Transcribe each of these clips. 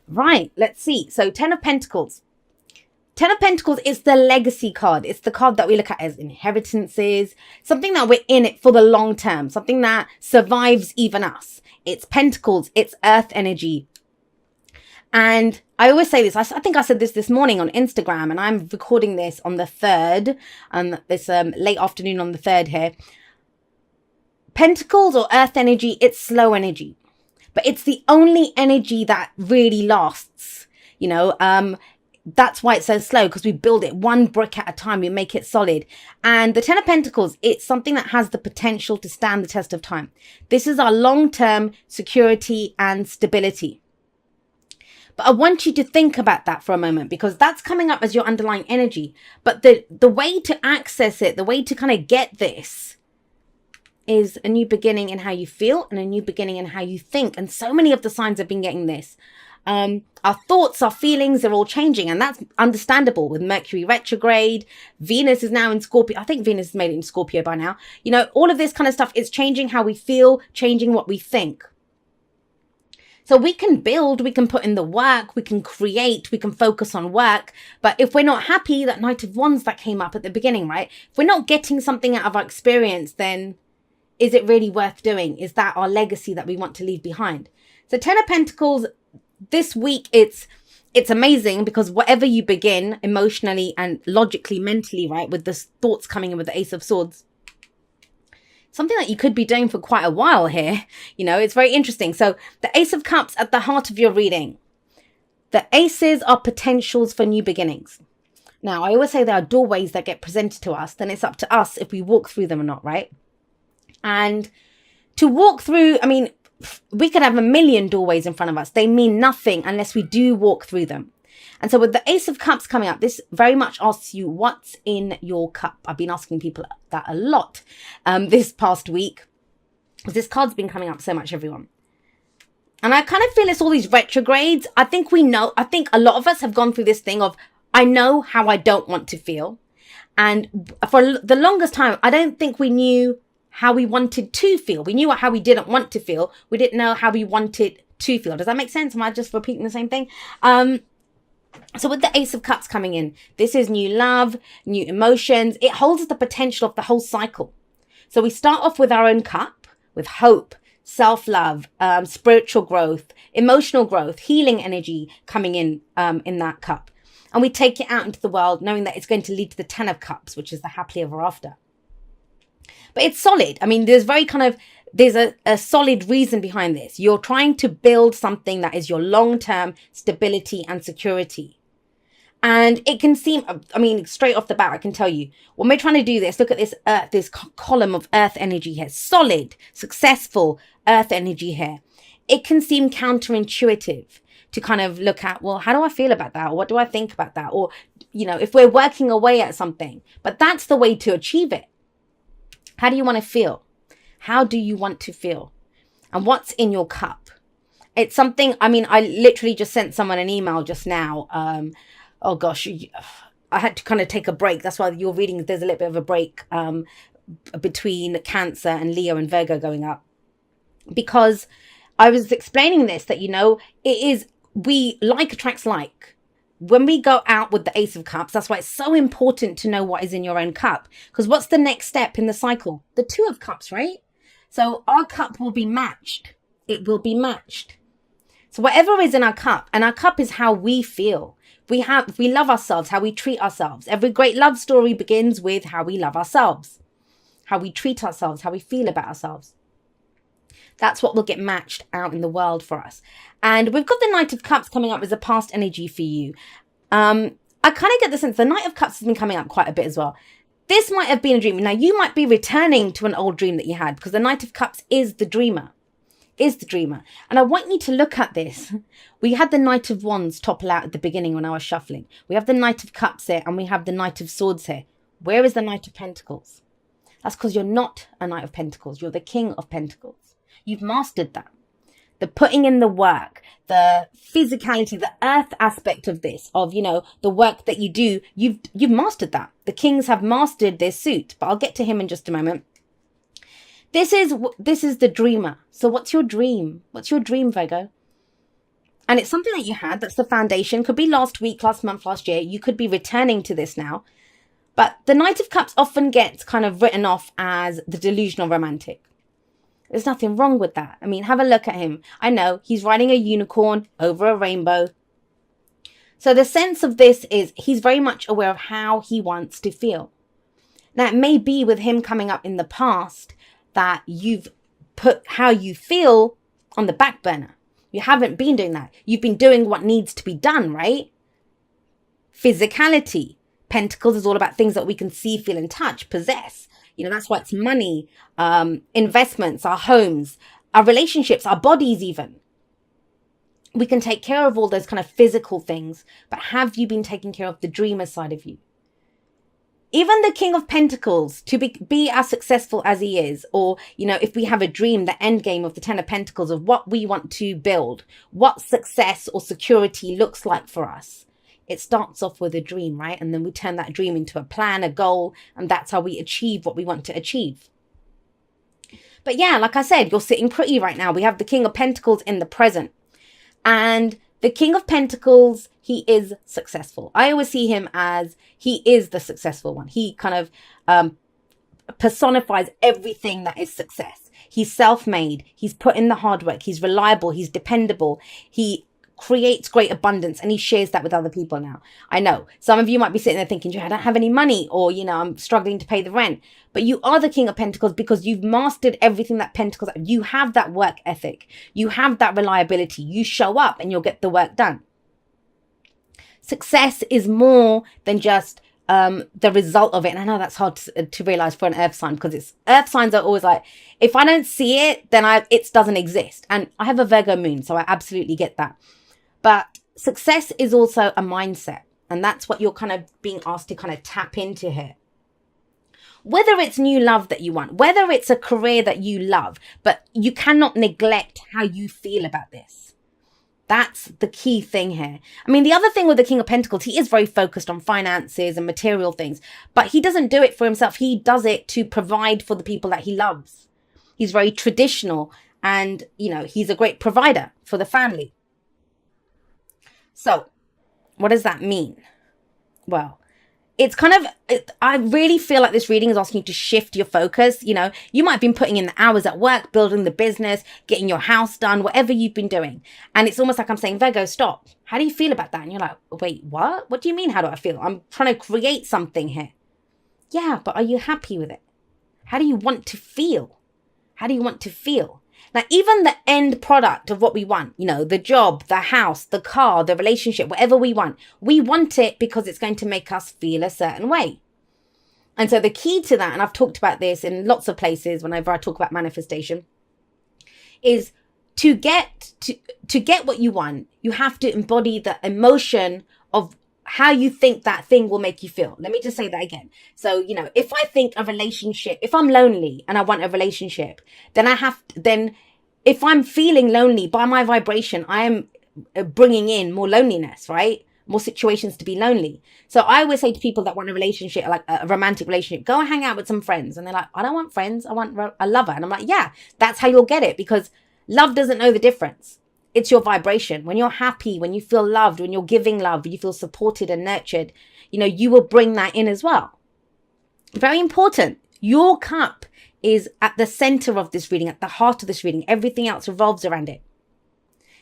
Right, let's see. So 10 of Pentacles. 10 of Pentacles is the legacy card. It's the card that we look at as inheritances, something that we're in it for the long term, something that survives even us. It's Pentacles, it's earth energy. And I always say this, I think I said this morning on Instagram, and I'm recording this on the 3rd, it's late afternoon on the 3rd here. Pentacles or earth energy, it's slow energy, but it's the only energy that really lasts, you know. That's why it's so slow, because we build it one brick at a time. We make it solid. And the 10 of Pentacles, it's something that has the potential to stand the test of time. This is our long-term security and stability. But I want you to think about that for a moment, because that's coming up as your underlying energy. But the way to access it, the way to kind of get this, is a new beginning in how you feel and a new beginning in how you think. And so many of the signs have been getting this. Our thoughts, our feelings are all changing, and that's understandable with Mercury retrograde. Venus is now in Scorpio. I think Venus has made it in Scorpio by now. You know, all of this kind of stuff is changing how we feel, changing what we think. So we can build, we can put in the work, we can create, we can focus on work. But if we're not happy, that Knight of Wands that came up at the beginning, right? If we're not getting something out of our experience, then is it really worth doing? Is that our legacy that we want to leave behind? So 10 of Pentacles, this week, it's amazing, because whatever you begin emotionally and logically, mentally, right, with the thoughts coming in with the Ace of Swords, something that you could be doing for quite a while here. You know, it's very interesting. So the Ace of Cups at the heart of your reading. The aces are potentials for new beginnings. Now, I always say there are doorways that get presented to us. Then it's up to us if we walk through them or not, right? And to walk through, I mean, we could have a million doorways in front of us. They mean nothing unless we do walk through them. And so with the Ace of Cups coming up, this very much asks you, what's in your cup? I've been asking people that a lot this past week, because this card's been coming up so much, everyone. And I kind of feel it's all these retrogrades. I think a lot of us have gone through this thing of, I know how I don't want to feel. And for the longest time, I don't think we knew how we wanted to feel. We knew how we didn't want to feel. We didn't know how we wanted to feel. Does that make sense? Am I just repeating the same thing? So with the Ace of Cups coming in, this is new love, new emotions. It holds the potential of the whole cycle. So we start off with our own cup, with hope, self-love, spiritual growth, emotional growth, healing energy coming in that cup. And we take it out into the world, knowing that it's going to lead to the 10 of Cups, which is the happily ever after. But it's solid. I mean, there's a solid reason behind this. You're trying to build something that is your long-term stability and security. And it can seem, I mean, straight off the bat, I can tell you, when we're trying to do this, look at this column of earth energy here. Solid, successful earth energy here. It can seem counterintuitive to kind of look at, well, how do I feel about that? Or what do I think about that? Or, you know, if we're working away at something. But that's the way to achieve it. How do you want to feel? How do you want to feel? And what's in your cup? It's something, I mean, I literally just sent someone an email just now. Oh gosh, I had to kind of take a break. That's why your reading, there's a little bit of a break between Cancer and Leo and Virgo going up. Because I was explaining this, that, you know, we like attracts like. When we go out with the Ace of Cups, that's why it's so important to know what is in your own cup. Because what's the next step in the cycle? The 2 of Cups, right? So our cup will be matched. It will be matched. So whatever is in our cup, and our cup is how we feel. If we love ourselves, how we treat ourselves. Every great love story begins with how we love ourselves, how we treat ourselves, how we feel about ourselves. That's what will get matched out in the world for us. And we've got the Knight of Cups coming up as a past energy for you. I kind of get the sense the Knight of Cups has been coming up quite a bit as well. This might have been a dream. Now, you might be returning to an old dream that you had, because the Knight of Cups is the dreamer. And I want you to look at this. We had the Knight of Wands topple out at the beginning when I was shuffling. We have the Knight of Cups here, and we have the Knight of Swords here. Where is the Knight of Pentacles? That's because you're not a Knight of Pentacles. You're the King of Pentacles. You've mastered that. The putting in the work, the physicality, the earth aspect of this, of, you know, the work that you do, you've mastered that. The kings have mastered their suit, but I'll get to him in just a moment. This is the dreamer. So what's your dream? What's your dream, Virgo? And it's something that you had. That's the foundation. Could be last week, last month, last year. You could be returning to this now. But the Knight of Cups often gets kind of written off as the delusional romantic. There's nothing wrong with that. I mean, have a look at him. I know he's riding a unicorn over a rainbow. So the sense of this is he's very much aware of how he wants to feel. Now, it may be with him coming up in the past that you've put how you feel on the back burner. You haven't been doing that. You've been doing what needs to be done, right? Physicality. Pentacles is all about things that we can see, feel, and touch, possess. That's why it's money, investments, our homes, our relationships, our bodies even. We can take care of all those kind of physical things, but have you been taking care of the dreamer side of you? Even the King of Pentacles, to be as successful as he is, or, if we have a dream, the end game of the Ten of Pentacles of what we want to build, what success or security looks like for us. It starts off with a dream, right? And then we turn that dream into a plan, a goal, and that's how we achieve what we want to achieve. But yeah, like I said, you're sitting pretty right now. We have the King of Pentacles in the present. And the King of Pentacles, he is successful. I always see him as he is the successful one. He kind of personifies everything that is success. He's self-made. He's put in the hard work. He's reliable. He's dependable. He creates great abundance and he shares that with other people now. I know some of you might be sitting there thinking, I don't have any money, or, I'm struggling to pay the rent. But you are the King of Pentacles because you've mastered everything that Pentacles. You have that work ethic. You have that reliability. You show up and you'll get the work done. Success is more than just the result of it. And I know that's hard to realize for an earth sign, because earth signs are always like, if I don't see it, then it doesn't exist. And I have a Virgo moon, so I absolutely get that. But success is also a mindset. And that's what you're kind of being asked to kind of tap into here. Whether it's new love that you want, whether it's a career that you love, but you cannot neglect how you feel about this. That's the key thing here. I mean, the other thing with the King of Pentacles, he is very focused on finances and material things, but he doesn't do it for himself. He does it to provide for the people that he loves. He's very traditional and, he's a great provider for the family. So what does that mean? Well, it's kind of, I really feel like this reading is asking you to shift your focus. You might have been putting in the hours at work, building the business, getting your house done, whatever you've been doing. And it's almost like I'm saying, Virgo, stop. How do you feel about that? And you're like, wait, what? What do you mean? How do I feel? I'm trying to create something here. Yeah, but are you happy with it? How do you want to feel? How do you want to feel? Now, even the end product of what we want, the job, the house, the car, the relationship, whatever we want it because it's going to make us feel a certain way. And so the key to that, and I've talked about this in lots of places whenever I talk about manifestation, is to get what you want, you have to embody the emotion of how you think that thing will make you feel. Let me just say that again. So, if I think a relationship, if I'm lonely and I want a relationship, then if I'm feeling lonely by my vibration, I am bringing in more loneliness, right? More situations to be lonely. So I always say to people that want a relationship, like a romantic relationship, go and hang out with some friends. And they're like, I don't want friends. I want a lover. And I'm like, yeah, that's how you'll get it, because love doesn't know the difference. It's your vibration. When you're happy, when you feel loved, when you're giving love, when you feel supported and nurtured, you will bring that in as well. Very important. Your cup is at the center of this reading, at the heart of this reading. Everything else revolves around it.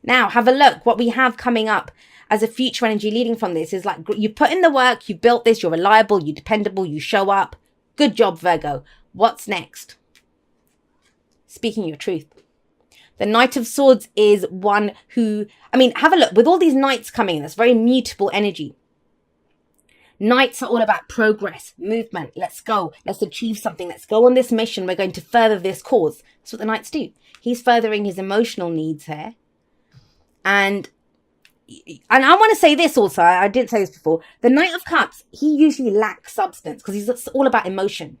Now, have a look. What we have coming up as a future energy leading from this is like, you put in the work, you built this, you're reliable, you're dependable, you show up. Good job, Virgo. What's next? Speaking your truth. The Knight of Swords is one who, have a look. With all these knights coming in, that's very mutable energy. Knights are all about progress, movement. Let's go. Let's achieve something. Let's go on this mission. We're going to further this cause. That's what the knights do. He's furthering his emotional needs here. And I want to say this also. I didn't say this before. The Knight of Cups, he usually lacks substance because he's all about emotion.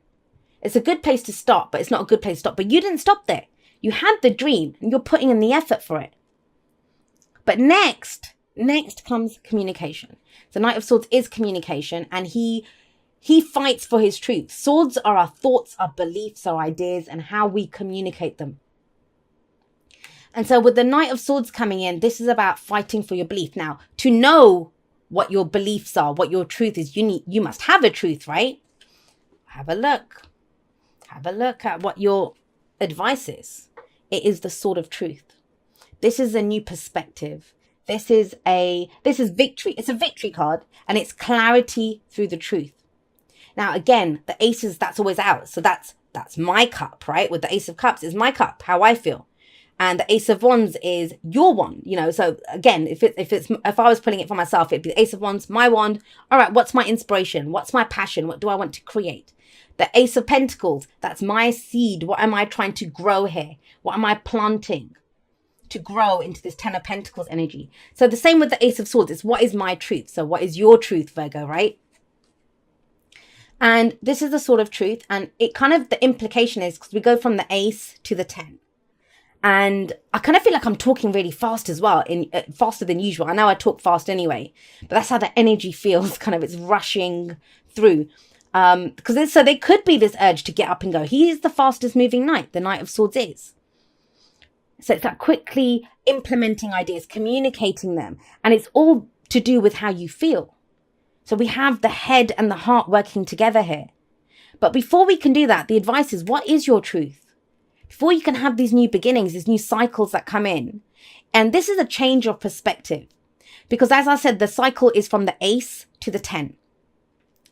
It's a good place to stop, but it's not a good place to stop. But you didn't stop there. You had the dream and you're putting in the effort for it. But next comes communication. The Knight of Swords is communication, and he fights for his truth. Swords are our thoughts, our beliefs, our ideas, and how we communicate them. And so with the Knight of Swords coming in, this is about fighting for your belief. Now, to know what your beliefs are, what your truth is, you must have a truth, right? Have a look. Have a look at what your advice is. It is the sword of truth. This is a new perspective. This is victory. It's a victory card, and it's clarity through the truth. Now, again, the aces, that's always out. So that's my cup, right? With the Ace of Cups is my cup, how I feel. And the Ace of Wands is your wand, you know. So again, if I was pulling it for myself, it'd be the Ace of Wands, my wand. All right, what's my inspiration? What's my passion? What do I want to create? The Ace of Pentacles, that's my seed. What am I trying to grow here? What am I planting to grow into this Ten of Pentacles energy? So the same with the Ace of Swords. It's what is my truth? So what is your truth, Virgo, right? And this is the Sword of Truth. And it kind of, the implication is, because we go from the Ace to the 10. And I kind of feel like I'm talking really fast as well, faster than usual. I know I talk fast anyway, but that's how the energy feels, kind of, it's rushing through. Because so there could be this urge to get up and go. He is the fastest moving knight, the Knight of Swords is. So it's that quickly implementing ideas, communicating them. And it's all to do with how you feel. So we have the head and the heart working together here. But before we can do that, the advice is, what is your truth? Before you can have these new beginnings, these new cycles that come in. And this is a change of perspective. Because as I said, the cycle is from the Ace to the 10.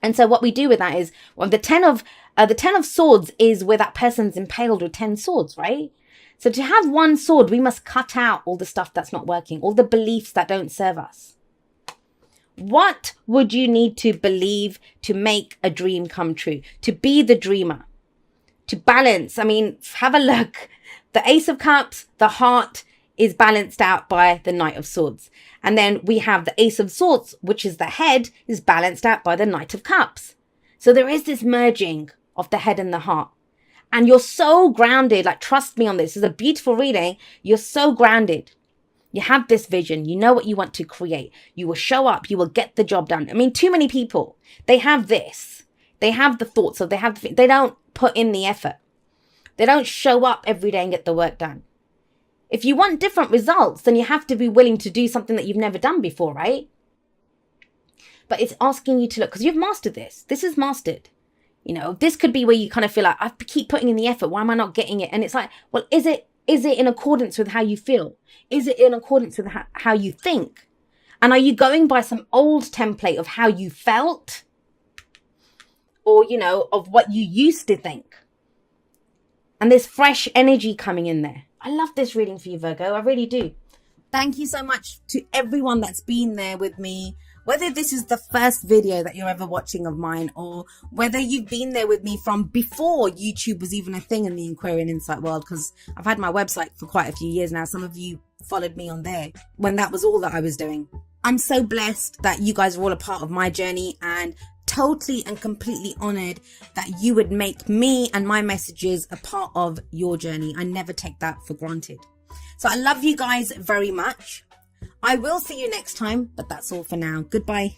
And so what we do with that is, well, the 10 of Swords is where that person's impaled with 10 swords, right? So to have one sword, we must cut out all the stuff that's not working, all the beliefs that don't serve us. What would you need to believe to make a dream come true? To be the dreamer? To balance, I mean, have a look. The Ace of Cups, the heart is balanced out by the Knight of Swords. And then we have the Ace of Swords, which is the head, is balanced out by the Knight of Cups. So there is this merging of the head and the heart. And you're so grounded, like, trust me on this. It's a beautiful reading. You're so grounded. You have this vision. You know what you want to create. You will show up. You will get the job done. I mean, too many people, they have this. They have the thoughts, or they don't put in the effort. They don't show up every day and get the work done. If you want different results, then you have to be willing to do something that you've never done before, right? But it's asking you to look, because you've mastered this. This is mastered. You know, this could be where you kind of feel like, I keep putting in the effort. Why am I not getting it? And it's like, well, is it in accordance with how you feel? Is it in accordance with how you think? And are you going by some old template of how you felt? Or, you know, of what you used to think? And there's fresh energy coming in there. I love this reading for you, Virgo. I really do. Thank you so much to everyone that's been there with me. Whether this is the first video that you're ever watching of mine, or whether you've been there with me from before YouTube was even a thing in the Aquarian Insight world, because I've had my website for quite a few years now. Some of you followed me on there when that was all that I was doing. I'm so blessed that you guys are all a part of my journey, and totally and completely honored that you would make me and my messages a part of your journey. I never take that for granted. So I love you guys very much. I will see you next time, but that's all for now. Goodbye.